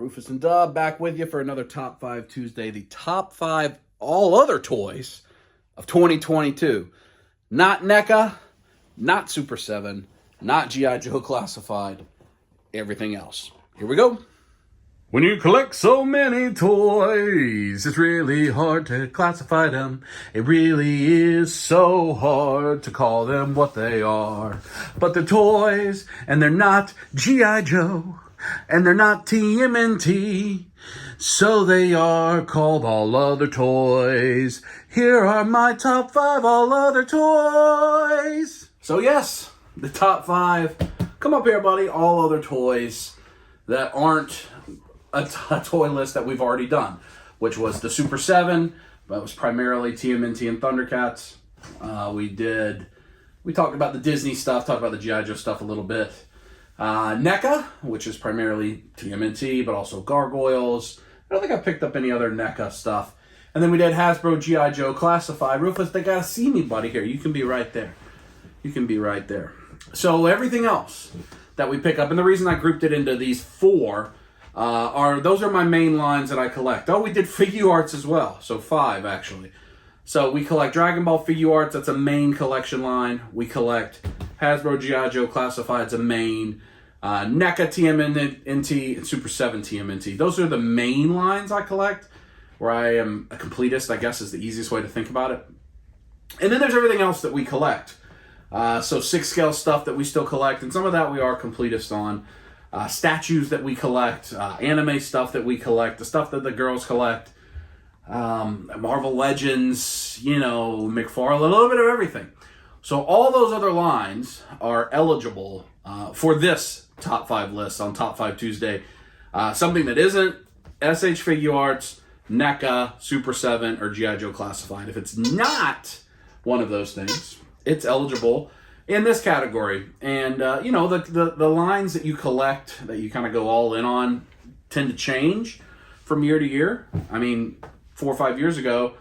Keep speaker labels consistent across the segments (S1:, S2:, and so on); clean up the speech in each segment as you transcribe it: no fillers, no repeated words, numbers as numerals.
S1: Rufus and Dub back with you for another Top 5 Tuesday. The top 5 all other toys of 2022. Not NECA, not Super 7, not G.I. Joe Classified, everything else. Here we go. When you collect so many toys, it's really hard to classify them. It really is so hard to call them what they are. But they're toys, and they're not G.I. Joe, and they're not TMNT, so they are called all other toys. Here are my top 5 all other toys. So yes, the top 5. Come up here, buddy. All other toys that aren't a toy list that we've already done, which was the Super 7. That was primarily TMNT and Thundercats. We talked about the Disney stuff, talked about the G.I. Joe stuff a little bit. NECA, which is primarily TMNT, but also Gargoyles. I don't think I picked up any other NECA stuff. And then we did Hasbro G.I. Joe Classified. Rufus, they gotta see me, buddy, here. You can be right there. You can be right there. So everything else that we pick up, and the reason I grouped it into these 4 those are my main lines that I collect. Oh, we did Figuarts as well. So 5, actually. So we collect Dragon Ball Figuarts. That's a main collection line. We collect Hasbro G.I. Joe Classified's a main. NECA TMNT and Super 7 TMNT. Those are the main lines I collect, where I am a completist, I guess is the easiest way to think about it. And then there's everything else that we collect. So 6 scale stuff that we still collect, and some of that we are completists on. Statues that we collect, anime stuff that we collect, the stuff that the girls collect, Marvel Legends, McFarland, a little bit of everything. So all those other lines are eligible for this top 5 list on Top 5 Tuesday. Something that isn't SH Figuarts, NECA, Super 7, or G.I. Joe Classified. If it's not one of those things, it's eligible in this category. And, the lines that you collect, that you kind of go all in on, tend to change from year to year. I mean, 4 or 5 years ago,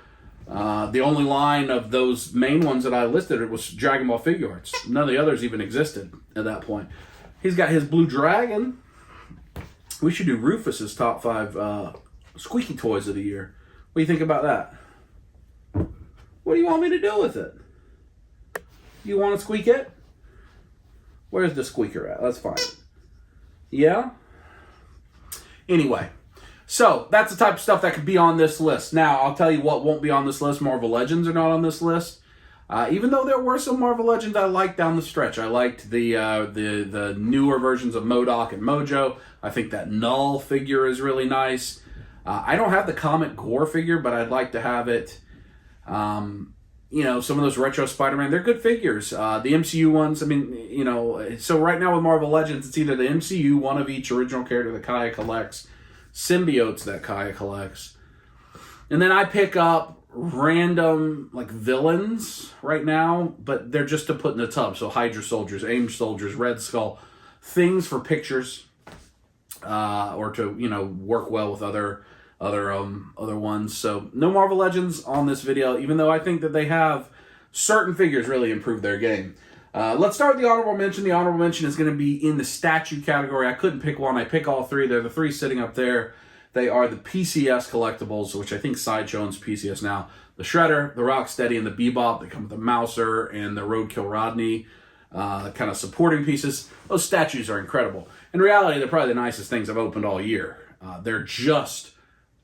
S1: the only line of those main ones that I listed was Dragon Ball Figuarts. None of the others even existed at that point. He's got his Blue Dragon. We should do Rufus's top 5 squeaky toys of the year. What do you think about that? What do you want me to do with it? You want to squeak it? Where's the squeaker at? Let's find it. Yeah? Anyway, so that's the type of stuff that could be on this list. Now, I'll tell you what won't be on this list. Marvel Legends are not on this list. Even though there were some Marvel Legends I liked down the stretch. I liked the newer versions of MODOK and Mojo. I think that Null figure is really nice. I don't have the Comet Gore figure, but I'd like to have it. Some of those retro Spider-Man, they're good figures. The MCU ones, so right now with Marvel Legends, it's either the MCU, one of each original character that Kaya collects, symbiotes that Kaya collects, and then I pick up random, villains right now, but they're just to put in the tub. So Hydra Soldiers, AIM Soldiers, Red Skull, things for pictures, or to, work well with other ones. So no Marvel Legends on this video, even though I think that they have certain figures really improve their game. Let's start with the honorable mention. The honorable mention is going to be in the statue category. I couldn't pick one. I pick all 3. They're the 3 sitting up there. They are the PCS collectibles, which I think Sideshow owns PCS now. The Shredder, the Rocksteady, and the Bebop. They come with the Mouser and the Roadkill Rodney, kind of supporting pieces. Those statues are incredible. In reality, they're probably the nicest things I've opened all year. They're just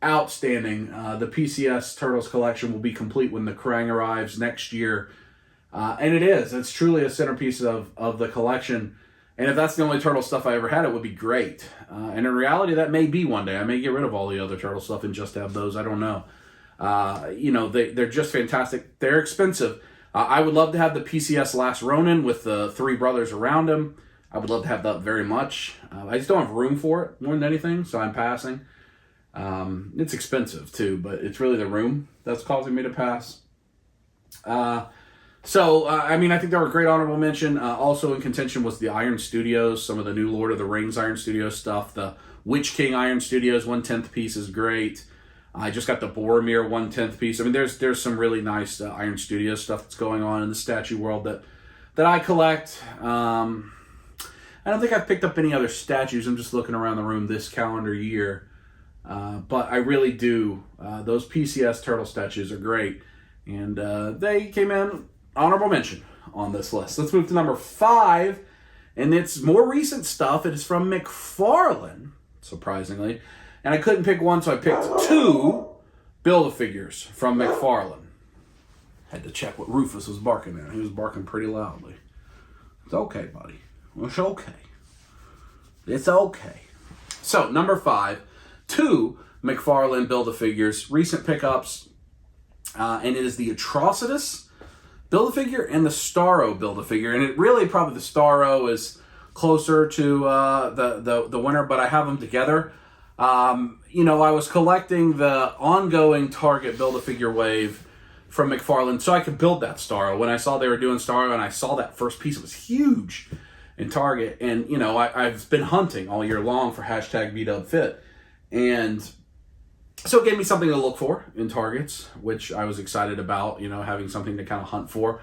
S1: outstanding. The PCS Turtles collection will be complete when the Krang arrives next year. And it's truly a centerpiece of the collection. And if that's the only Turtle stuff I ever had, it would be great. And in reality, that may be one day. I may get rid of all the other Turtle stuff and just have those. I don't know. They're just fantastic. They're expensive. I would love to have the PCS Last Ronin with the 3 brothers around him. I would love to have that very much. I just don't have room for it more than anything, so I'm passing. It's expensive too, but it's really the room that's causing me to pass. I think they were a great honorable mention. Also in contention was the Iron Studios, some of the new Lord of the Rings Iron Studios stuff. The Witch King Iron Studios 1/10 piece is great. I just got the Boromir 1/10 piece. There's some really nice Iron Studios stuff that's going on in the statue world that I collect. I don't think I've picked up any other statues. I'm just looking around the room this calendar year. But I really do. Those PCS turtle statues are great. And they came in honorable mention on this list. Let's move to number 5. And it's more recent stuff. It is from McFarland, surprisingly. And I couldn't pick one, so I picked 2 Build-A-Figures from McFarland. Had to check what Rufus was barking at. He was barking pretty loudly. It's okay, buddy. It's okay. It's okay. So, number 5, 2 McFarland Build-A-Figures, recent pickups, and it is the Atrocitus Build-A-Figure and the Starro Build-A-Figure. And it really, probably the Starro is closer to the winner, but I have them together. You know, I was collecting the ongoing Target Build-A-Figure wave from McFarland so I could build that Starro. When I saw they were doing Starro and I saw that first piece, it was huge in Target. And, you know, I've been hunting all year long for hashtag bigdubfit. And so it gave me something to look for in Targets, which I was excited about, you know, having something to kind of hunt for.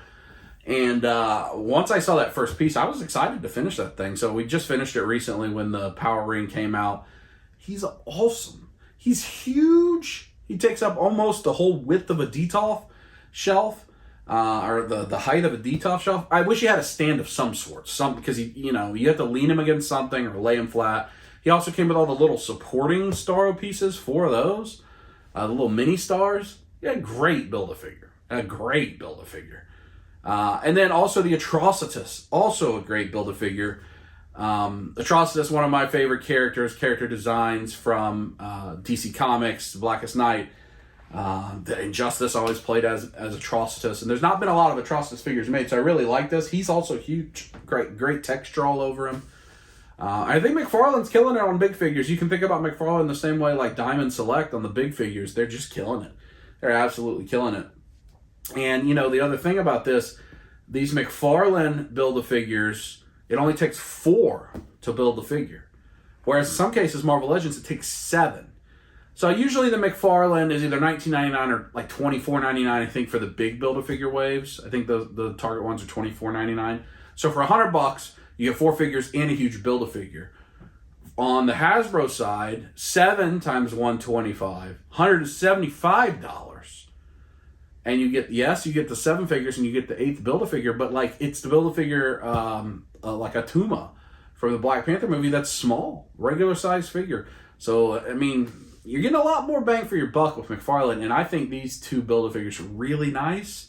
S1: And once I saw that first piece, I was excited to finish that thing. So we just finished it recently when the Power Ring came out. He's awesome. He's huge. He takes up almost the whole width of a Detolf shelf, or the height of a Detolf shelf. I wish he had a stand of some sort, because you know, you have to lean him against something or lay him flat. He also came with all the little supporting Starro pieces for those, the little mini stars. Yeah, great Build-A-Figure. A great Build-A-Figure. And then also the Atrocitus, also a great Build-A-Figure. Atrocitus, one of my favorite character designs from DC Comics, The Blackest Night. The Injustice always played as Atrocitus, and there's not been a lot of Atrocitus figures made, so I really like this. He's also huge, great texture all over him. I think McFarland's killing it on big figures. You can think about McFarland the same way like Diamond Select on the big figures. They're just killing it. They're absolutely killing it. And, you know, the other thing about this, these McFarland Build-A-Figures, it only takes 4 to build the figure. Whereas in some cases, Marvel Legends, it takes 7. So usually the McFarland is either $19.99 or like $24.99, I think, for the big Build-A-Figure waves. I think the Target ones are $24.99. So for $100, you get 4 figures and a huge Build-A-Figure. On the Hasbro side, 7 times $125, $175. And you get, yes, you get the 7 figures and you get the 8th Build-A-Figure, but like it's the Build-A-Figure like a Tuma from the Black Panther movie that's small, regular size figure. So, I mean, you're getting a lot more bang for your buck with McFarland, and I think these 2 Build-A-Figures are really nice.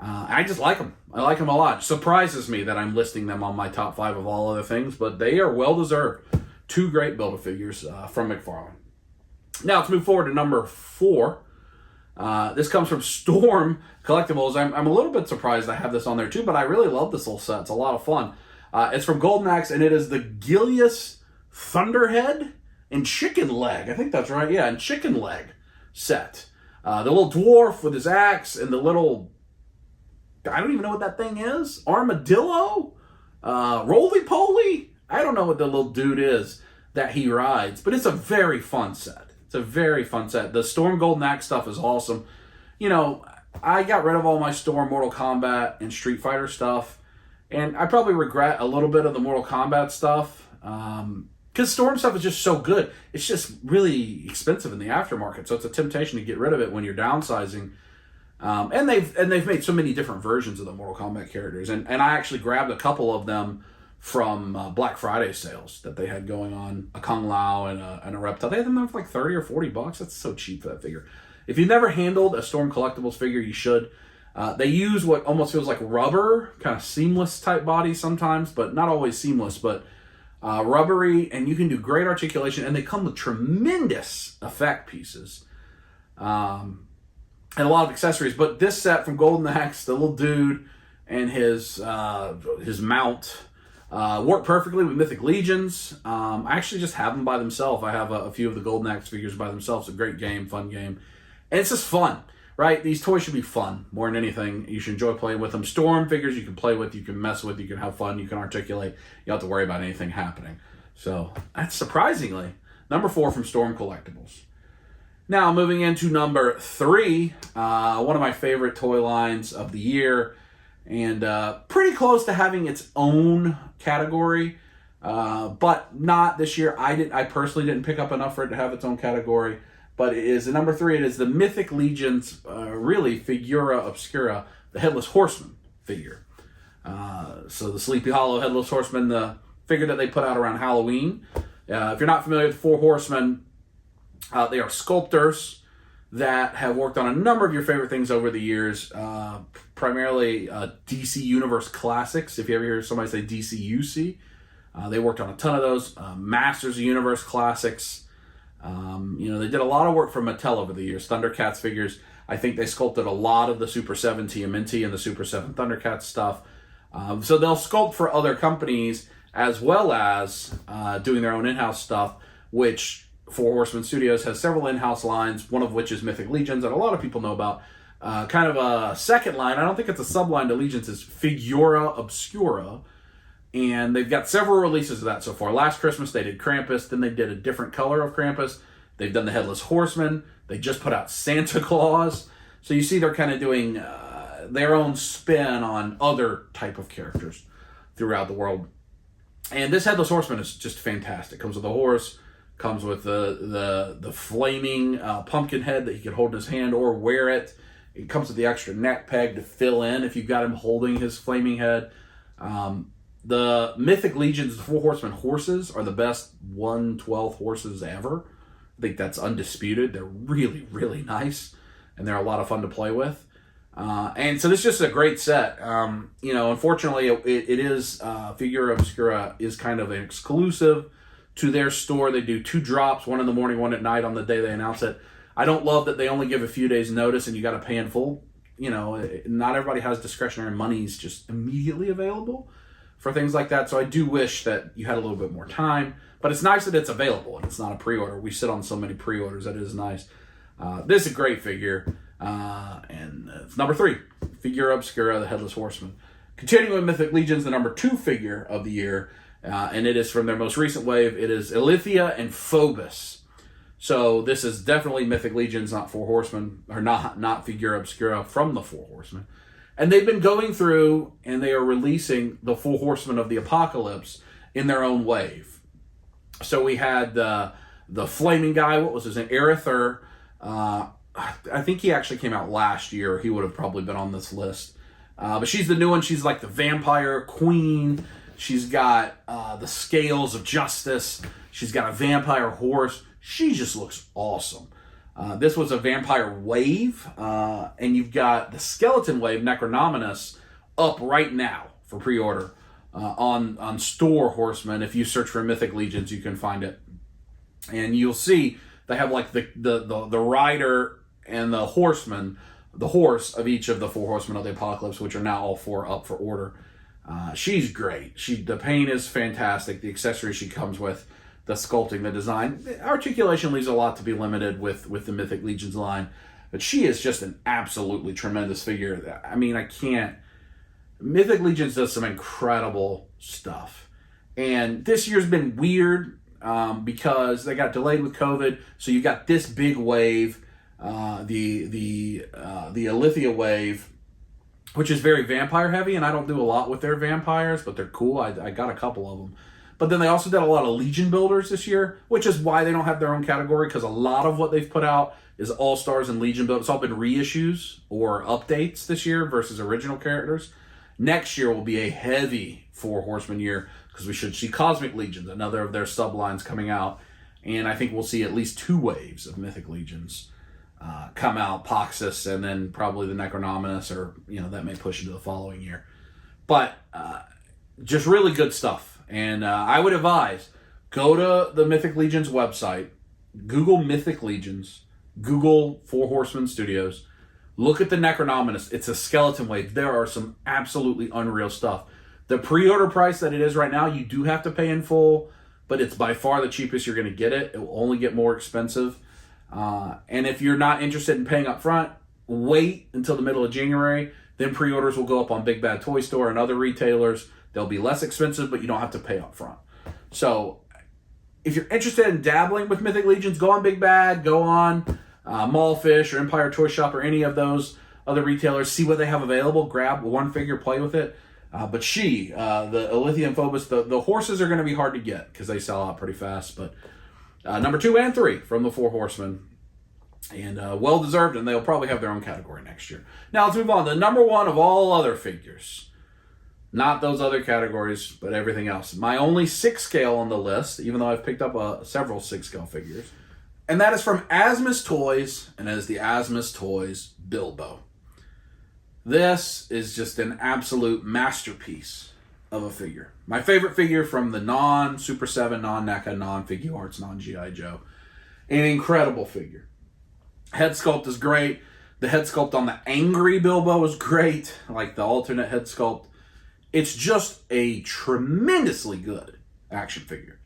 S1: I just like them. I like them a lot. Surprises me that I'm listing them on my top 5 of all other things, but they are well-deserved. 2 great Build-A-Figures from McFarland. Now, let's move forward to number 4. This comes from Storm Collectibles. I'm a little bit surprised I have this on there too, but I really love this little set. It's a lot of fun. It's from Golden Axe, and it is the Gilius Thunderhead and Chicken Leg. I think that's right. Yeah, and Chicken Leg set. The little dwarf with his axe and the little, I don't even know what that thing is. Armadillo? Roly-poly? I don't know what the little dude is that he rides, but it's a very fun set. It's a very fun set. The Storm Golden Axe stuff is awesome. You know, I got rid of all my Storm Mortal Kombat and Street Fighter stuff, and I probably regret a little bit of the Mortal Kombat stuff, because Storm stuff is just so good. It's just really expensive in the aftermarket, so it's a temptation to get rid of it when you're downsizing. And they've made so many different versions of the Mortal Kombat characters, and I actually grabbed a couple of them from Black Friday sales that they had going on, a Kung Lao and a Reptile. They had them for like $30 or $40. That's so cheap for that figure. If you've never handled a Storm Collectibles figure, you should. They use what almost feels like rubber, kind of seamless type body sometimes, but not always seamless, but rubbery, and you can do great articulation, and they come with tremendous effect pieces. And a lot of accessories. But this set from Golden Axe, the little dude and his mount, work perfectly with Mythic Legions. I actually just have them by themselves. I have a few of the Golden Axe figures by themselves. It's a great game, fun game. And it's just fun, right? These toys should be fun more than anything. You should enjoy playing with them. Storm figures you can play with, you can mess with, you can have fun, you can articulate. You don't have to worry about anything happening. So that's surprisingly number 4 from Storm Collectibles. Now, moving into number 3, one of my favorite toy lines of the year, and pretty close to having its own category. but not this year. I personally didn't pick up enough for it to have its own category. But it is the number 3. It is the Mythic Legions, really figura obscura, the Headless Horseman figure. So the Sleepy Hollow Headless Horseman, the figure that they put out around Halloween. If you're not familiar with the Four Horsemen, they are sculptors that have worked on a number of your favorite things over the years, primarily DC Universe Classics. If you ever hear somebody say DCUC, they worked on a ton of those. Masters of Universe Classics. They did a lot of work for Mattel over the years. Thundercats figures. I think they sculpted a lot of the Super 7 TMNT and the Super 7 Thundercats stuff. So they'll sculpt for other companies as well as doing their own in-house stuff, which Four Horsemen Studios has several in-house lines, one of which is Mythic Legions, that a lot of people know about. Kind of a second line, I don't think it's a subline to Legions, is Figura Obscura. And they've got several releases of that so far. Last Christmas they did Krampus, then they did a different color of Krampus. They've done the Headless Horseman. They just put out Santa Claus. So you see they're kind of doing their own spin on other type of characters throughout the world. And this Headless Horseman is just fantastic. Comes with a horse, comes with the flaming pumpkin head that he could hold in his hand or wear it. It comes with the extra neck peg to fill in if you've got him holding his flaming head. The Mythic Legions, the Four Horsemen horses, are the best 1/12 horses ever. I think that's undisputed. They're really, really nice, and they're a lot of fun to play with. And so this is just a great set. Unfortunately, it is Figura Obscura is kind of an exclusive to their store. They do 2 drops, one in the morning, one at night on the day they announce it. I don't love that they only give a few days notice and you got to pay in full. Not everybody has discretionary monies just immediately available for things like that. So I do wish that you had a little bit more time, but it's nice that it's available and it's not a pre-order. We sit on so many pre-orders. That is nice. This is a great figure. And it's number 3, Figura Obscura, the Headless Horseman. Continuing with Mythic Legions, the number 2 figure of the year, and it is from their most recent wave. It is Ilithia and Phobos. So this is definitely Mythic Legions, not Four Horsemen, or not Figura Obscura from the Four Horsemen. And they've been going through and they are releasing the Four Horsemen of the Apocalypse in their own wave. So we had the flaming guy, what was his name? Arethyr. I think he actually came out last year. He would have probably been on this list. But she's the new one. She's like the vampire queen. She's got the scales of justice. She's got a vampire horse. She just looks awesome. This was a vampire wave, and you've got the skeleton wave, Necronominus, up right now for pre-order on Store Horseman. If you search for Mythic Legions, you can find it. And you'll see they have like the rider and the horseman, the horse of each of the Four Horsemen of the Apocalypse, which are now all 4 up for order. She's great. The paint is fantastic. The accessories she comes with, the sculpting, the design. The articulation leaves a lot to be limited with the Mythic Legions line. But she is just an absolutely tremendous figure. I mean, Mythic Legions does some incredible stuff. And this year's been weird because they got delayed with COVID. So you've got this big wave, the Ilithia wave, which is very vampire heavy. And I don't do a lot with their vampires, but they're cool. I got a couple of them. But then they also did a lot of Legion builders this year, which is why they don't have their own category, because a lot of what they've put out is All-Stars and Legion builders. It's all been reissues or updates this year versus original characters. Next year will be a heavy Four Horsemen year because we should see Cosmic Legions, another of their sublines coming out. And I think we'll see at least 2 waves of Mythic Legions come out, Poxus, and then probably the Necronominus, or, that may push into the following year. But just really good stuff. And I would advise, go to the Mythic Legions website, Google Mythic Legions, Google Four Horsemen Studios, look at the Necronominus. It's a skeleton wave. There are some absolutely unreal stuff. The pre-order price that it is right now, you do have to pay in full, but it's by far the cheapest you're going to get it. It will only get more expensive. And if you're not interested in paying up front, wait until the middle of January. Then pre-orders will go up on Big Bad Toy Store and other retailers. They'll be less expensive, but you don't have to pay up front. So if you're interested in dabbling with Mythic Legions, go on Big Bad, go on Mallfish or Empire Toy Shop or any of those other retailers. See what they have available. Grab one figure, play with it. But the Elithium Phobos, the horses are going to be hard to get because they sell out pretty fast. But number 2 and 3 from the 4 Horsemen. And well-deserved, and they'll probably have their own category next year. Now let's move on to number 1 of all other figures. Not those other categories, but everything else. My only 6 scale on the list, even though I've picked up several 6 scale figures. And that is from Asmus Toys, and that is the Asmus Toys Bilbo. This is just an absolute masterpiece of a figure. My favorite figure from the non-Super 7, non-NECA, non-Figure Arts, non-G.I. Joe. An incredible figure. Head sculpt is great. The head sculpt on the angry Bilbo is great. Like the alternate head sculpt. It's just a tremendously good action figure.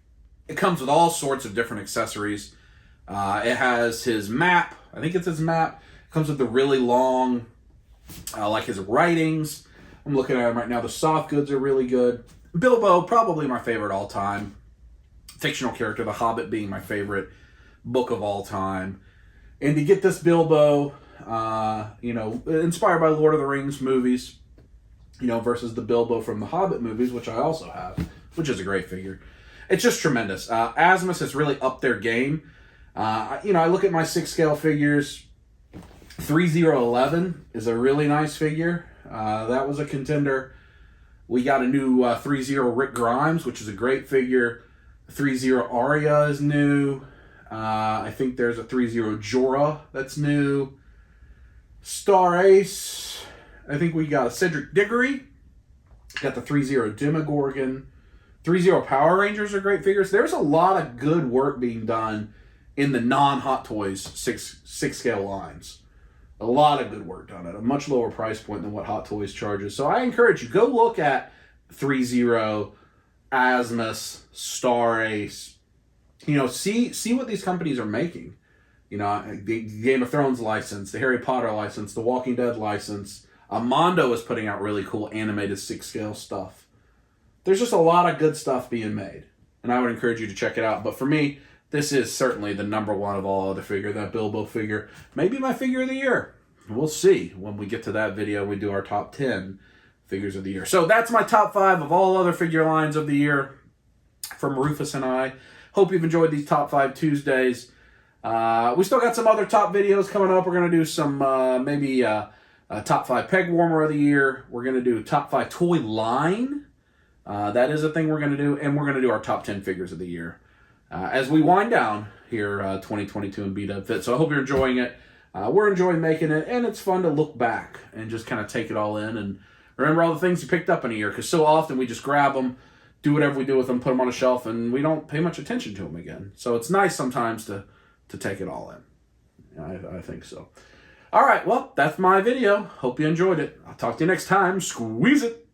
S1: It comes with all sorts of different accessories. It has his map. I think it's his map. It comes with the really long, like his writings. I'm looking at him right now. The soft goods are really good. Bilbo, probably my favorite all time. Fictional character, The Hobbit being my favorite book of all time. And to get this Bilbo, inspired by Lord of the Rings movies, versus the Bilbo from the Hobbit movies, which I also have, which is a great figure. It's just tremendous. Asmus has really upped their game. I look at my 6 scale figures. 3011 is a really nice figure. That was a contender. We got a new 30 Rick Grimes, which is a great figure. 30 Arya is new. I think there's a 30 Jorah that's new. Star Ace. I think we got a Cedric Diggory. Got the 30 Demogorgon. 30 Power Rangers are great figures. There's a lot of good work being done in the non-Hot Toys 6 scale lines. A lot of good work done at a much lower price point than what Hot Toys charges. So I encourage you, go look at 30, Asmus, Star Ace. See what these companies are making. The Game of Thrones license, the Harry Potter license, the Walking Dead license. Mondo is putting out really cool animated 6 scale stuff. There's just a lot of good stuff being made. And I would encourage you to check it out. But for me, this is certainly the number 1 of all other figure, that Bilbo figure. Maybe my figure of the year. We'll see when we get to that video. We do our top 10 figures of the year. So that's my top 5 of all other figure lines of the year from Rufus and I. Hope you've enjoyed these top 5 Tuesdays. We still got some other top videos coming up. We're going to do some top 5 peg warmer of the year. We're going to do top 5 toy line. That is a thing we're going to do. And we're going to do our top 10 figures of the year as we wind down here 2022 in BDub Fit. So I hope you're enjoying it. We're enjoying making it. And it's fun to look back and just kind of take it all in and remember all the things you picked up in a year. Because so often we just grab them, do whatever we do with them, put them on a shelf, and we don't pay much attention to them again. So it's nice sometimes to take it all in. I think so. All right, well, that's my video. Hope you enjoyed it. I'll talk to you next time. Squeeze it.